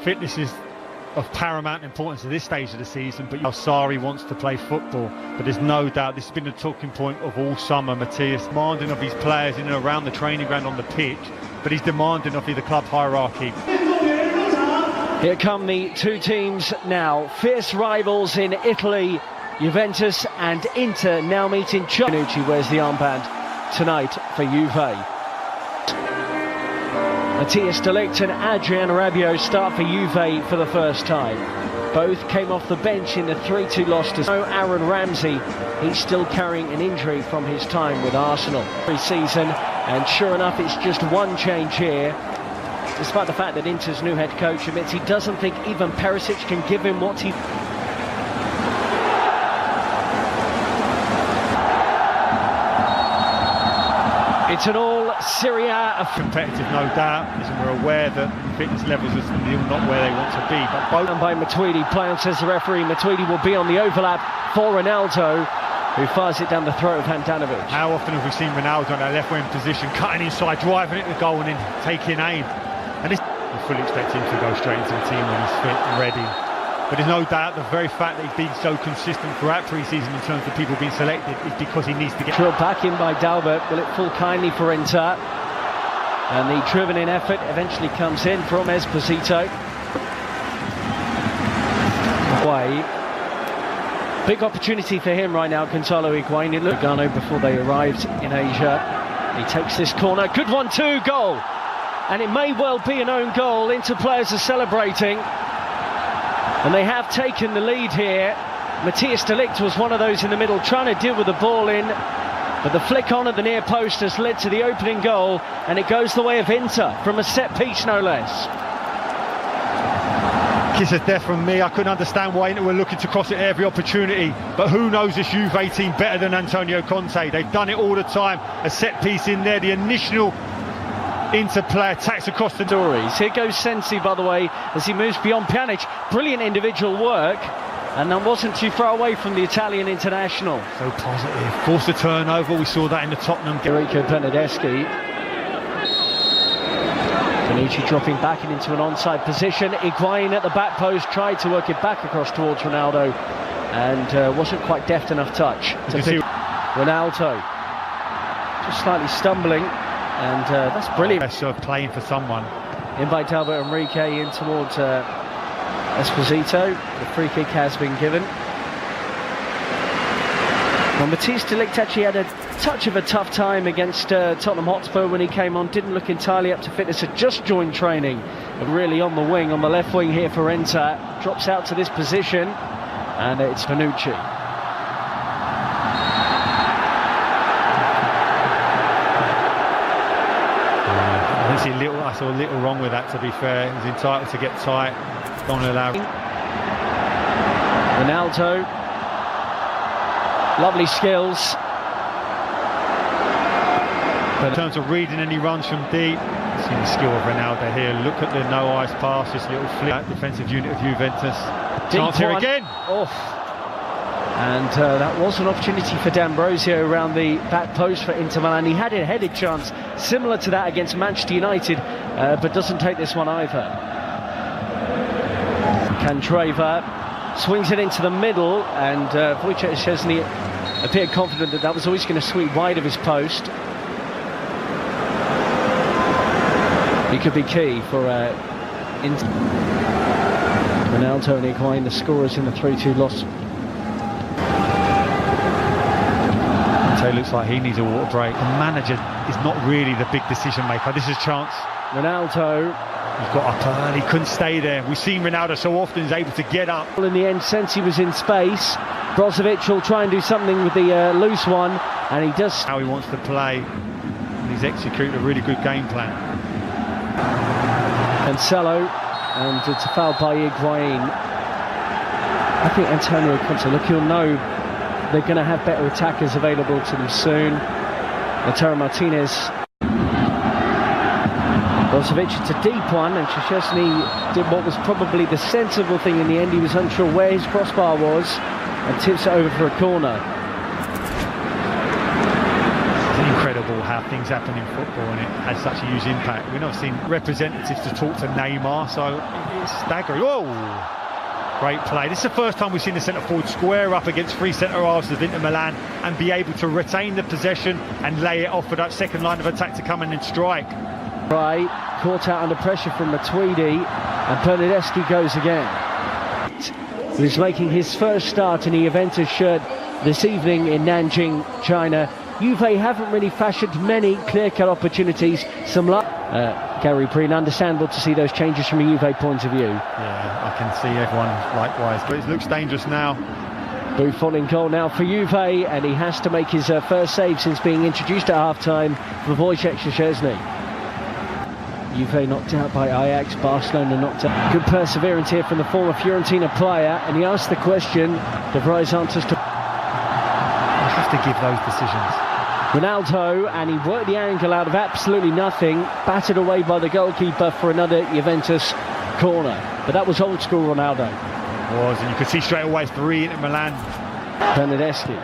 Fitness is of paramount importance at this stage of the season, but Sarri wants to play football. But there's no doubt this has been a talking point of all summer. Matthias demanding of his players in and around the training ground on the pitch, but he's demanding of the club hierarchy. Here come the two teams now, fierce rivals in Italy. Juventus and Inter now meeting. Bonucci wears the armband tonight for Juve. Matthias de Ligt and Adrian Rabiot start for Juve for the first time. Both came off the bench in the 3-2 loss to Aaron Ramsey. He's still carrying an injury from his time with Arsenal pre-season, and sure enough it's just one change here. Despite the fact that Inter's new head coach admits he doesn't think even Perisic can give him what he... It's an all Serie A competitive, no doubt, and we're aware that fitness levels are still not where they want to be. But both by Matuidi, play on, says the referee. Matuidi will be on the overlap for Ronaldo, who fires it down the throat of Handanovic. How often have we seen Ronaldo in that left wing position, cutting inside, driving it to goal and then taking aim? And we fully expect him to go straight into the team when he's fit and ready. But there's no doubt the very fact that he's been so consistent throughout pre-season in terms of people being selected is because he needs to get... Drilled back in by Dalbert, will it fall kindly for Inter? And the driven in effort eventually comes in from Esposito. Away. Big opportunity for him right now, Gonzalo Higuain. It looked Lugano before they arrived in Asia. He takes this corner, good 1-2, goal! And it may well be an own goal. Inter players are celebrating. And they have taken the lead here. Matthias de Ligt was one of those in the middle trying to deal with the ball in, but the flick on at the near post has led to the opening goal, and it goes the way of Inter from a set piece, no less. Kiss of death from me. I couldn't understand why Inter were looking to cross it every opportunity, but who knows this Juve team better than Antonio Conte? They've done it all the time. A set piece in there, the initial Inter player attacks across the stories. Here goes Sensi, by the way, as he moves beyond Pjanic. Brilliant individual work, and that wasn't too far away from the Italian international. So positive. Forced a turnover. We saw that in the Tottenham game. Enrico Bernardeschi. Bonucci dropping back into an onside position. Higuain at the back post tried to work it back across towards Ronaldo, and wasn't quite deft enough touch. Ronaldo just slightly stumbling. And that's brilliant. Of playing for someone. In by Dalbert Enrique in towards Esposito. The free kick has been given. Well, Matthias de Ligt actually had a touch of a tough time against Tottenham Hotspur when he came on. Didn't look entirely up to fitness. Had just joined training. And really on the wing, on the left wing here for Inter. Drops out to this position. And it's Bonucci. I saw a little wrong with that, to be fair. He's entitled to get tight. Don't allow. Ronaldo. Lovely skills. But in terms of reading any runs from deep, see the skill of Ronaldo here. Look at the no eyes pass, this little flip. Defensive unit of Juventus. Chance here again. Off. And that was an opportunity for D'Ambrosio around the back post for Inter Milan. He had a headed chance similar to that against Manchester United, but doesn't take this one either. Candreva swings it into the middle, and Wojciech Szczesny appeared confident that that was always going to sweep wide of his post. He could be key for Inter. Ronaldo and Higuain, the scorers in the 3-2 loss. It looks like he needs a water break. The manager is not really the big decision maker. This is a chance. Ronaldo. He's got up early, couldn't stay there. We've seen Ronaldo so often, he's able to get up. In the end, Sensi was in space. Brozovic will try and do something with the loose one, and he does. How he wants to play. And he's executed a really good game plan. Cancelo, and it's a foul by Higuain. I think Antonio Conte, look, he'll know they're going to have better attackers available to them soon. Lautaro Martinez. Brozovic, it's a deep one, and Szczesny did what was probably the sensible thing in the end. He was unsure where his crossbar was and tips it over for a corner. It's incredible how things happen in football and it has such a huge impact. We've not seen representatives to talk to Neymar, so it's staggering. Oh, great play. This is the first time we've seen the centre forward square up against three centre halves of Inter Milan and be able to retain the possession and lay it off for that second line of attack to come in and strike. Right, caught out under pressure from Matuidi, and Bernardeschi goes again. He's making his first start in the Juventus shirt this evening in Nanjing, China. Juve haven't really fashioned many clear-cut opportunities. Some luck. Gary Breen, understandable to see those changes from a Juve point of view. Yeah, I can see everyone likewise, but it looks dangerous now. Buffon in goal now for Juve, and he has to make his first save since being introduced at half-time for Wojciech Szczesny. Juve knocked out by Ajax, Barcelona knocked out. Good perseverance here from the former Fiorentina player, and he asked the question, De Vrij's answers to... You have to give those decisions. Ronaldo, and he worked the angle out of absolutely nothing, battered away by the goalkeeper for another Juventus corner. But that was old school Ronaldo. It was, and you could see straight away 3 Inter Milan. Bernardeschi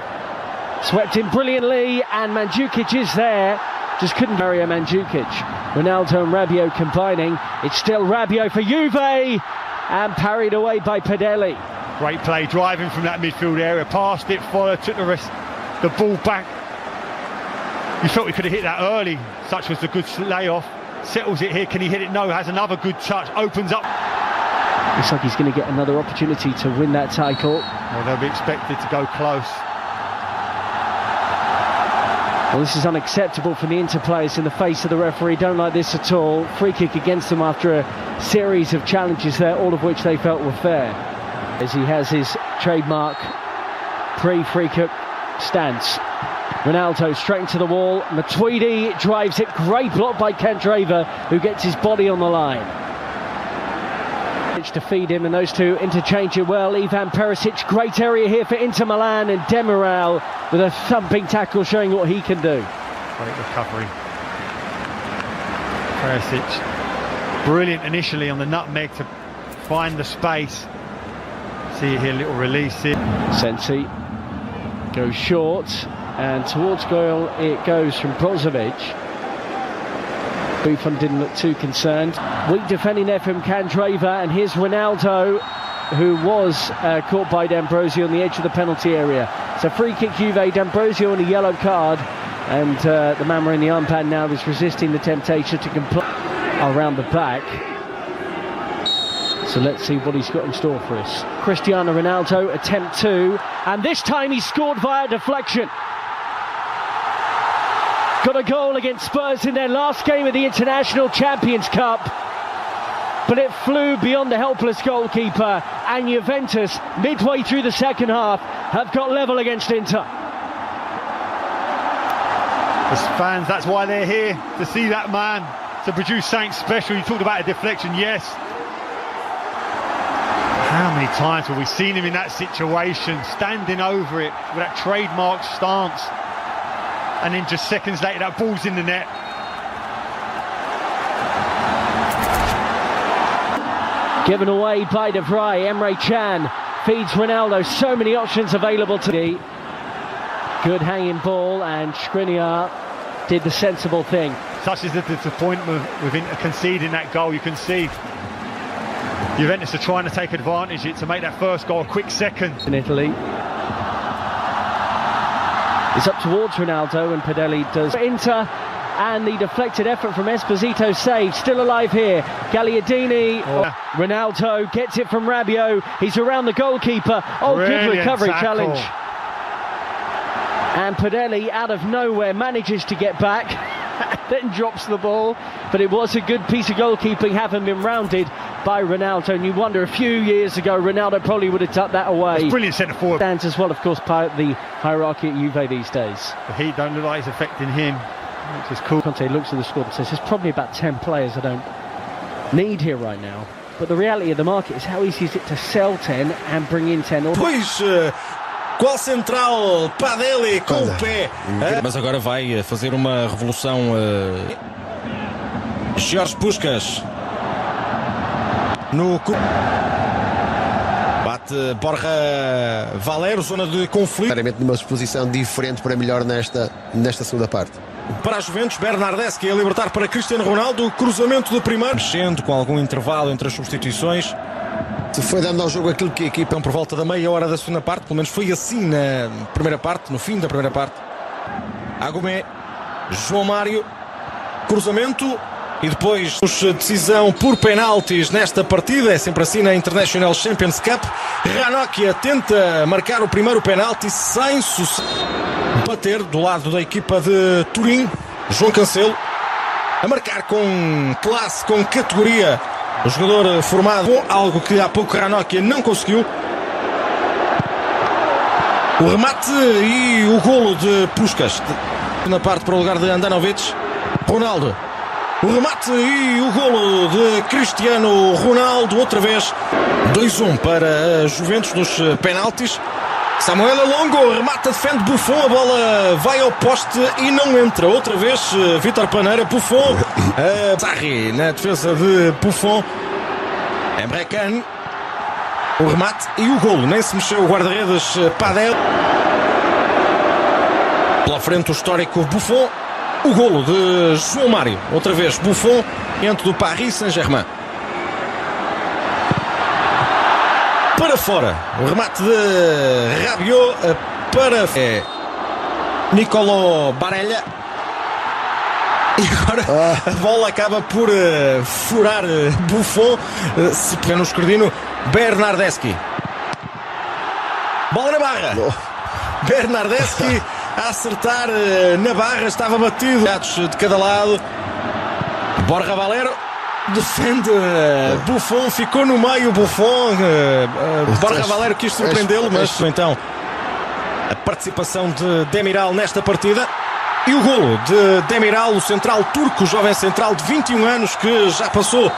swept in brilliantly, and Mandzukic is there. Just couldn't Mario Mandzukic. Ronaldo and Rabiot combining. It's still Rabiot for Juve, and parried away by Padelli. Great play, driving from that midfield area, passed it, followed, took the ball back. You felt he could have hit that early. Such was the good layoff. Settles it here. Can he hit it? No. Has another good touch. Opens up. Looks like he's going to get another opportunity to win that title. Well, they'll be expected to go close. Well, this is unacceptable for the Inter players in the face of the referee. Don't like this at all. Free kick against them after a series of challenges there, all of which they felt were fair. As he has his trademark pre-free kick stance. Ronaldo straight into the wall. Matuidi drives it. Great block by Candreva, who gets his body on the line. To feed him, and those two interchange it well. Ivan Perisic, great area here for Inter Milan, and Demiral with a thumping tackle showing what he can do. Great recovery. Perisic, brilliant initially on the nutmeg to find the space. See it here, little release here. Sensi goes short, and towards goal it goes from Brozovic. Buffon didn't look too concerned. Weak defending there from Candreva, and here's Ronaldo, who was caught by D'Ambrosio on the edge of the penalty area. So free kick Juve, D'Ambrosio on a yellow card, and the man wearing the armband now is resisting the temptation to comply around the back. So let's see what he's got in store for us. Cristiano Ronaldo, attempt 2, and this time he scored via deflection. Got a goal against Spurs in their last game of the International Champions Cup, but it flew beyond the helpless goalkeeper, and Juventus, midway through the second half, have got level against Inter. As fans, that's why they're here, to see that man, to produce something special. You talked about a deflection, yes. How many times have we seen him in that situation, standing over it with that trademark stance? And then just seconds later, that ball's in the net. Given away by De Vrij. Emre Can feeds Ronaldo. So many options available to the good hanging ball, and Skriniar did the sensible thing. Such is the disappointment with Inter conceding that goal. You can see Juventus are trying to take advantage of it to make that first goal a quick second. In Italy. It's up towards Ronaldo, and Padelli does Inter, and the deflected effort from Esposito saved. Still alive here. Gagliardini. Ronaldo gets it from Rabiot. He's around the goalkeeper. Oh, brilliant good recovery tackle. Challenge. And Padelli, out of nowhere, manages to get back, then drops the ball. But it was a good piece of goalkeeping, having been rounded by Ronaldo. And you wonder, a few years ago, Ronaldo probably would have tucked that away. That's brilliant centre forward. Stands as well, of course, part of the hierarchy at Juve these days. The heat don't look like it's affecting him. Which is cool. Conte looks at the squad and says, there's probably about 10 players I don't need here right now. But the reality of the market is how easy is it to sell 10 and bring in 10. Qual central, Padelli com o pé. Mas agora vai fazer uma revolução. Jorge Puskas. Bate Borja Valero, zona de conflito. Claramente numa exposição diferente para melhor nesta segunda parte. Para a Juventus, Bernardeschi a libertar para Cristiano Ronaldo. Cruzamento de primeiro. Mexendo com algum intervalo entre as substituições. Se foi dando ao jogo aquilo que a equipa... Por volta da meia hora da segunda parte. Pelo menos foi assim na primeira parte, no fim da primeira parte. Agumé, João Mário. Cruzamento. E depois decisão por penaltis nesta partida. É sempre assim na International Champions Cup. Ranocchia tenta marcar o primeiro penalti sem sucesso. Bater do lado da equipa de Turim. João Cancelo a marcar com classe, com categoria. O jogador formado, algo que há pouco Ranocchia não conseguiu. O remate e o golo de Puskás. Na parte para o lugar de Andanovic. Ronaldo. O remate e o golo de Cristiano Ronaldo, outra vez 2-1 para a Juventus nos penaltis. Samuel Alongo remata, defende Buffon, a bola vai ao poste e não entra. Outra vez Vítor Paneira, Buffon, Sarri na defesa de Buffon. Emre Can, o remate e o golo, nem se mexeu o guarda-redes Padel. Pela frente o histórico Buffon. O golo de João Mário, outra vez Buffon, entre do Paris Saint-Germain. Para fora, o remate de Rabiot para Nicolò Barella. E agora a bola acaba por furar Buffon, se pegar no esquerdino, Bernardeschi. Bola na barra. Bernardeschi a acertar na barra, estava batido de cada lado. Borja Valero defende Buffon, ficou no meio Buffon. Borja Valero quis surpreendê-lo, mas então a participação de Demiral nesta partida. E o golo de Demiral, o central turco, o jovem central de 21 anos que já passou